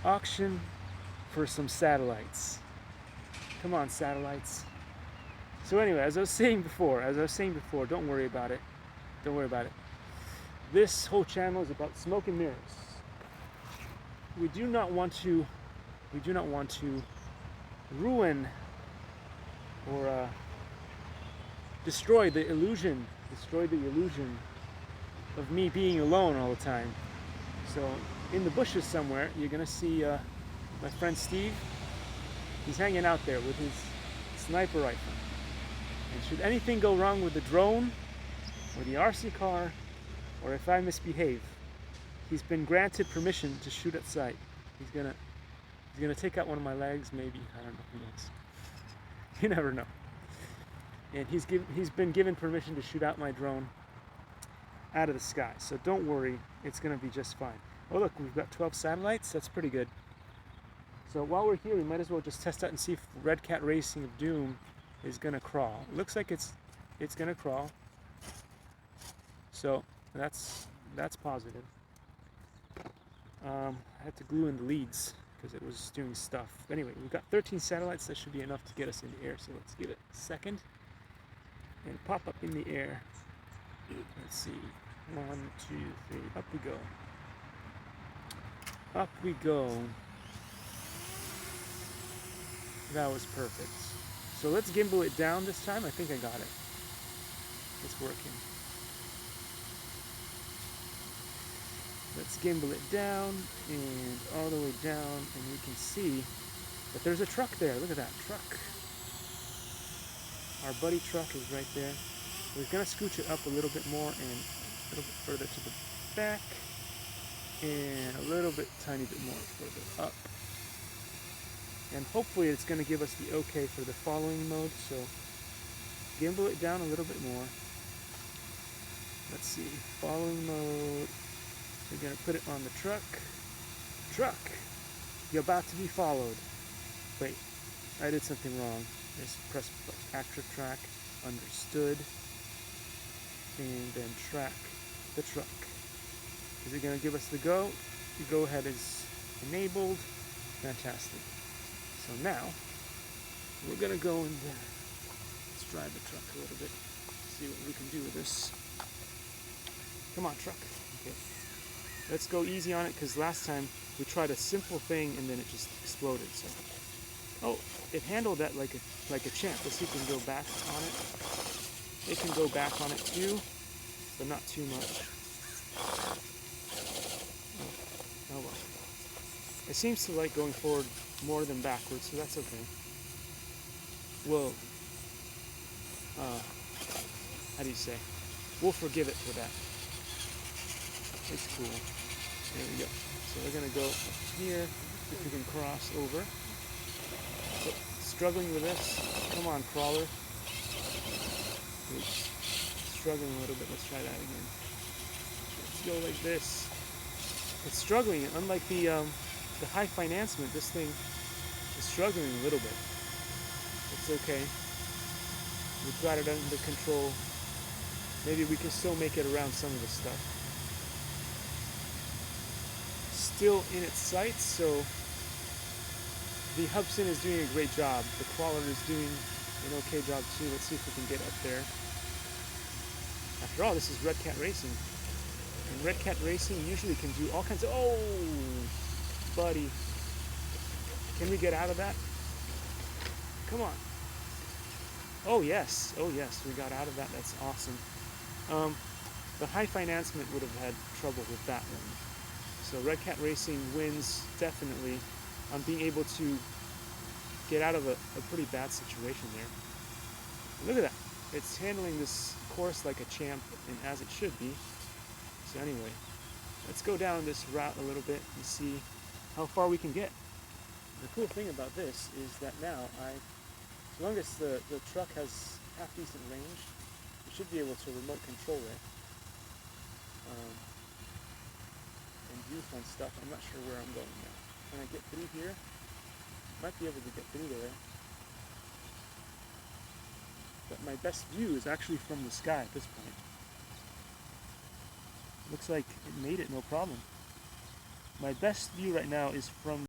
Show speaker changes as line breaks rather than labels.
auction for some satellites. Come on, satellites. So anyway, as I was saying before, don't worry about it. Don't worry about it. This whole channel is about smoke and mirrors. We do not want to ruin or destroy the illusion of me being alone all the time. So in the bushes somewhere, you're gonna see my friend Steve. He's hanging out there with his sniper rifle. And should anything go wrong with the drone or the RC car, or if I misbehave, he's been granted permission to shoot at sight. He's gonna take out one of my legs, maybe. I don't know. Who knows? You never know. And he's been given permission to shoot out my drone out of the sky. So don't worry, it's gonna be just fine. Oh look, we've got 12 satellites. That's pretty good. So while we're here, we might as well just test out and see if Red Cat Racing of Doom is gonna crawl. It looks like it's gonna crawl. So that's positive. I had to glue in the leads because it was doing stuff. But anyway, we've got 13 satellites. That should be enough to get us in the air. So let's give it a second and pop up in the air. Let's see. 1, 2, 3. Up we go. Up we go. That was perfect. So let's gimbal it down this time. I think I got it. It's working. Let's gimbal it down and all the way down, and we can see that there's a truck there. Look at that truck. Our buddy truck is right there. We're gonna scooch it up a little bit more and a little bit further to the back, and a little bit, tiny bit more further up. And hopefully it's gonna give us the okay for the following mode. So gimbal it down a little bit more. Let's see, following mode. We're gonna put it on the truck. Truck, you're about to be followed. Wait, I did something wrong. Just press active track, understood, and then track the truck. Is it gonna give us the go? The go ahead is enabled. Fantastic. So now we're gonna go and let's drive the truck a little bit. See what we can do with this. Come on, truck. Okay. Let's go easy on it because last time we tried a simple thing and then it just exploded. So, oh, it handled that like a champ. Let's see if we can go back on it. It can go back on it too, but not too much. Oh well. It seems to like going forward more than backwards, so that's okay. We'll, how do you say? We'll forgive it for that. It's cool. There we go. So we're gonna go up here, see if we can cross over. So, struggling with this. Come on, crawler. Oops. Struggling a little bit. Let's try that again. Let's go like this. It's struggling. Unlike the high financement, this thing is struggling a little bit. It's okay. We've got it under control. Maybe we can still make it around some of the stuff. Still in its sights, so the Hubson is doing a great job. The crawler is doing an okay job too. Let's see if we can get up there. After all, this is Red Cat Racing. And Red Cat Racing usually can do all kinds of... Oh, buddy. Can we get out of that? Come on. Oh yes, we got out of that. That's awesome. The high financement would have had trouble with that one. So Red Cat Racing wins definitely on being able to get out of a pretty bad situation there. Look at that. It's handling this course like a champ, and as it should be. So anyway, let's go down this route a little bit and see how far we can get. The cool thing about this is that now as long as the truck has half decent range, you should be able to remote control it. And do fun stuff. I'm not sure where I'm going now. Can I get through here? Might be able to get through there. But my best view is actually from the sky at this point. Looks like it made it no problem. My best view right now is from